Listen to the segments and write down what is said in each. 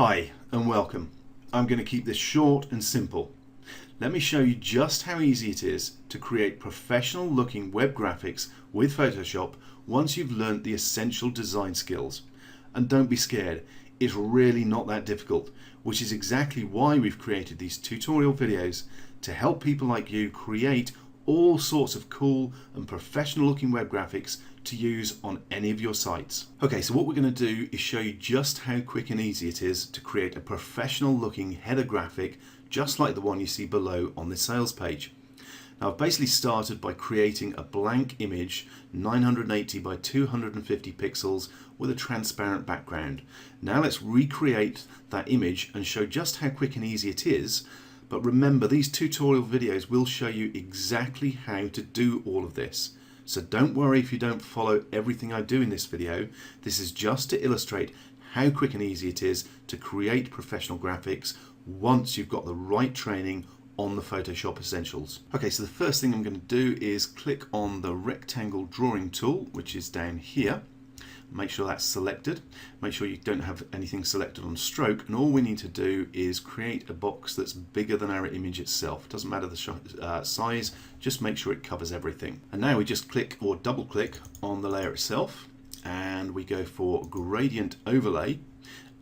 Hi and welcome. I'm going to keep this short and simple. Let me show you just how easy it is to create professional looking web graphics with Photoshop once you've learnt the essential design skills. And don't be scared, it's really not that difficult, which is exactly why we've created these tutorial videos to help people like you create all sorts of cool and professional looking web graphics to use on any of your sites. Okay, so what we're going to do is show you just how quick and easy it is to create a professional looking header graphic just like the one you see below on this sales page. Now I've basically started by creating a blank image 980 by 250 pixels with a transparent background. Now let's recreate that image and show just how quick and easy it is. But remember, these tutorial videos will show you exactly how to do all of this. So don't worry if you don't follow everything I do in this video. This is just to illustrate how quick and easy it is to create professional graphics once you've got the right training on the Photoshop Essentials. Okay, so the first thing I'm going to do is click on the rectangle drawing tool, which is down here. Make sure that's selected. Make sure you don't have anything selected on stroke, and all we need to do is create a box that's bigger than our image itself. It doesn't matter the size, just make sure it covers everything. And now we just click or double click on the layer itself and we go for gradient overlay,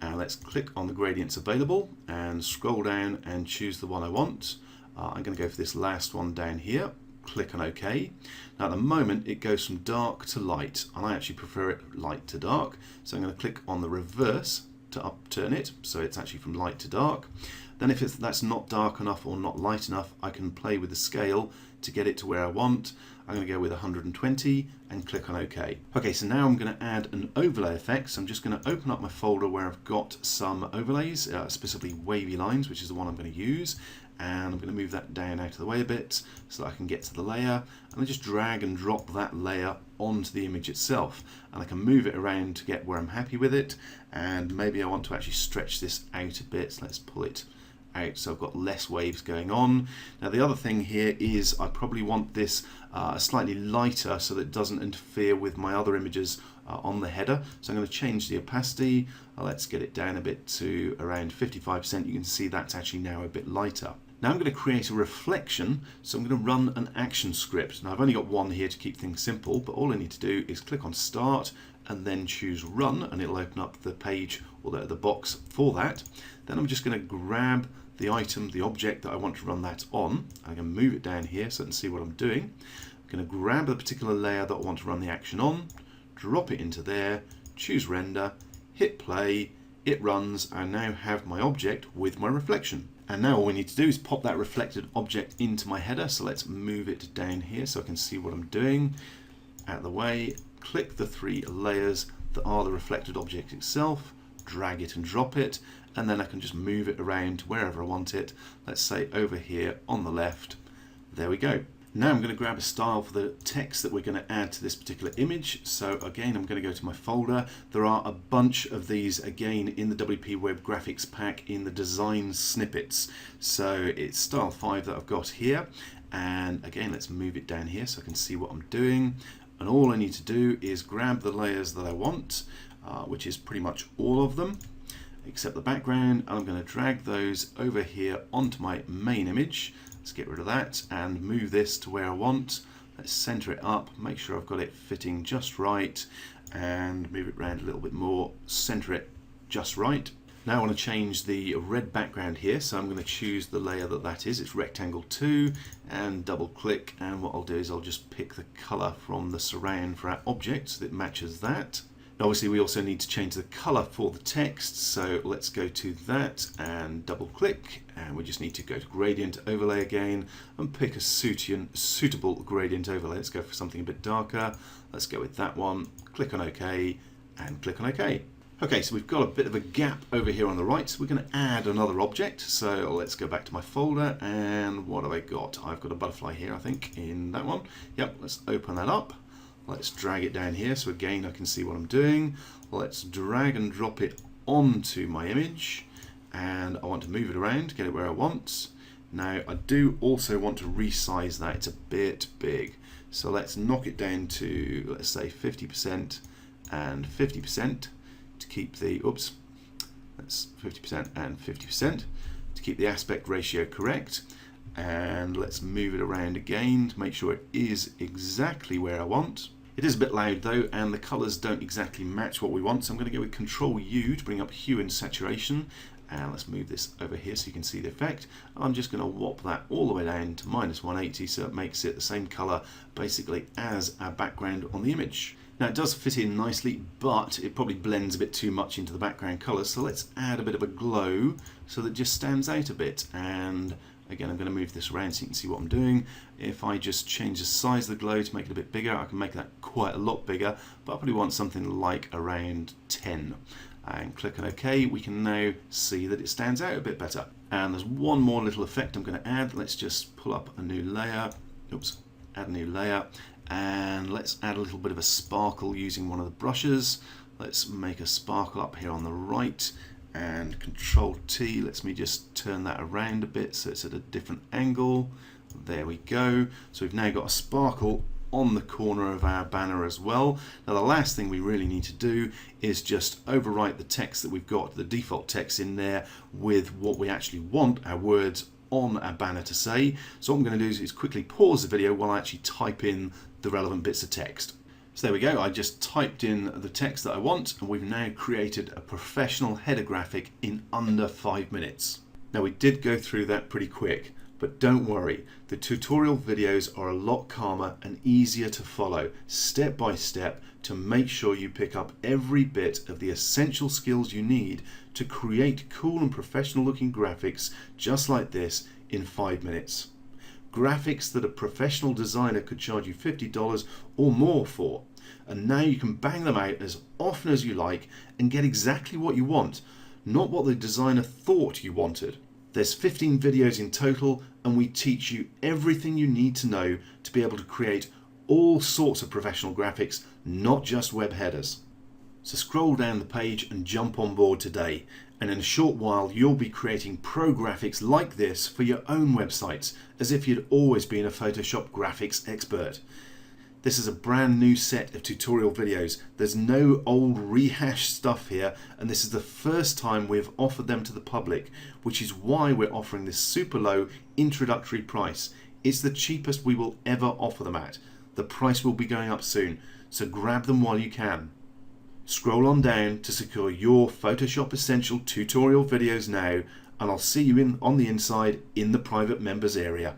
and let's click on the gradients available and scroll down and choose the one I want. I'm going to go for this last one down here. Click on OK. Now at the moment it goes from dark to light, and I actually prefer it light to dark, so I'm going to click on the reverse to upturn it so it's actually from light to dark. Then if that's not dark enough or not light enough, I can play with the scale to get it to where I want. I'm going to go with 120 and click on OK. Okay, so now I'm going to add an overlay effect. So I'm just going to open up my folder where I've got some overlays, specifically Wavy Lines, which is the one I'm going to use. And I'm going to move that down out of the way a bit so that I can get to the layer, and I just drag and drop that layer onto the image itself, and I can move it around to get where I'm happy with it. And maybe I want to actually stretch this out a bit, so let's pull it out so I've got less waves going on. Now the other thing here is I probably want this slightly lighter so that it doesn't interfere with my other images on the header. So I'm going to change the opacity. Let's get it down a bit to around 55%. You can see that's actually now a bit lighter. Now I'm going to create a reflection, so I'm going to run an action script. Now I've only got one here to keep things simple, but all I need to do is click on Start and then choose Run, and it'll open up the page or the box for that. Then I'm just going to grab the item, the object that I want to run that on. I'm going to move it down here so I can see what I'm doing. I'm going to grab the particular layer that I want to run the action on, drop it into there, choose Render, hit play, it runs. I now have my object with my reflection. And now all we need to do is pop that reflected object into my header. So let's move it down here so I can see what I'm doing. Out of the way, click the three layers that are the reflected object itself, drag it and drop it, and then I can just move it around to wherever I want it. Let's say over here on the left. There we go. Now I'm going to grab a style for the text that we're going to add to this particular image. So again, I'm going to go to my folder. There are a bunch of these again in the WP Web Graphics pack in the design snippets. So it's style 5 that I've got here. And again, let's move it down here so I can see what I'm doing. And all I need to do is grab the layers that I want, which is pretty much all of them, except the background. And I'm going to drag those over here onto my main image. Let's get rid of that and move this to where I want. Let's center it up, make sure I've got it fitting just right, and move it around a little bit more, center it just right. Now I want to change the red background here, so I'm going to choose the layer that is. It's rectangle 2, and double click, and what I'll do is I'll just pick the color from the surround for our object so that it matches that. Obviously we also need to change the color for the text, so let's go to that and double click, and we just need to go to gradient overlay again and pick a suitable gradient overlay. Let's go for something a bit darker. Let's go with that one, click on OK and click on OK. Okay, so we've got a bit of a gap over here on the right, so we're going to add another object. So let's go back to my folder, and what have I got? I've got a butterfly here, I think, in that one. Yep, let's open that up. Let's drag it down here so again I can see what I'm doing. Let's drag and drop it onto my image, and I want to move it around, get it where I want. Now I do also want to resize that, it's a bit big. So let's knock it down to, let's say 50% and 50% to keep the, That's 50% and 50% to keep the aspect ratio correct. And let's move it around again to make sure it is exactly where I want. It is a bit loud though, and the colours don't exactly match what we want, so I'm going to go with Control U to bring up hue and saturation. And let's move this over here so you can see the effect. I'm just going to whop that all the way down to -180 so it makes it the same colour basically as our background on the image. Now it does fit in nicely, but it probably blends a bit too much into the background colour, so let's add a bit of a glow so that it just stands out a bit. And again, I'm going to move this around so you can see what I'm doing. If I just change the size of the glow to make it a bit bigger, I can make that quite a lot bigger, but I probably want something like around 10. And click on OK, we can now see that it stands out a bit better. And there's one more little effect I'm going to add. Let's just pull up a new layer. Oops, add a new layer. And let's add a little bit of a sparkle using one of the brushes. Let's make a sparkle up here on the right. And Control T lets me just turn that around a bit so it's at a different angle. There we go. So we've now got a sparkle on the corner of our banner as well. Now the last thing we really need to do is just overwrite the text that we've got, the default text in there, with what we actually want our words on our banner to say. So what I'm going to do is quickly pause the video while I actually type in the relevant bits of text. So there we go, I just typed in the text that I want, and we've now created a professional header graphic in under 5 minutes. Now we did go through that pretty quick, but don't worry, the tutorial videos are a lot calmer and easier to follow step by step to make sure you pick up every bit of the essential skills you need to create cool and professional looking graphics just like this in 5 minutes. Graphics that a professional designer could charge you $50 or more for. And now you can bang them out as often as you like and get exactly what you want, not what the designer thought you wanted. There's 15 videos in total, and we teach you everything you need to know to be able to create all sorts of professional graphics, not just web headers. So scroll down the page and jump on board today, and in a short while you'll be creating pro graphics like this for your own websites, as if you'd always been a Photoshop graphics expert. This is a brand new set of tutorial videos. There's no old rehashed stuff here, and this is the first time we've offered them to the public, which is why we're offering this super low introductory price. It's the cheapest we will ever offer them at. The price will be going up soon, so grab them while you can. Scroll on down to secure your Photoshop Essential tutorial videos now, and I'll see you on the inside in the private members area.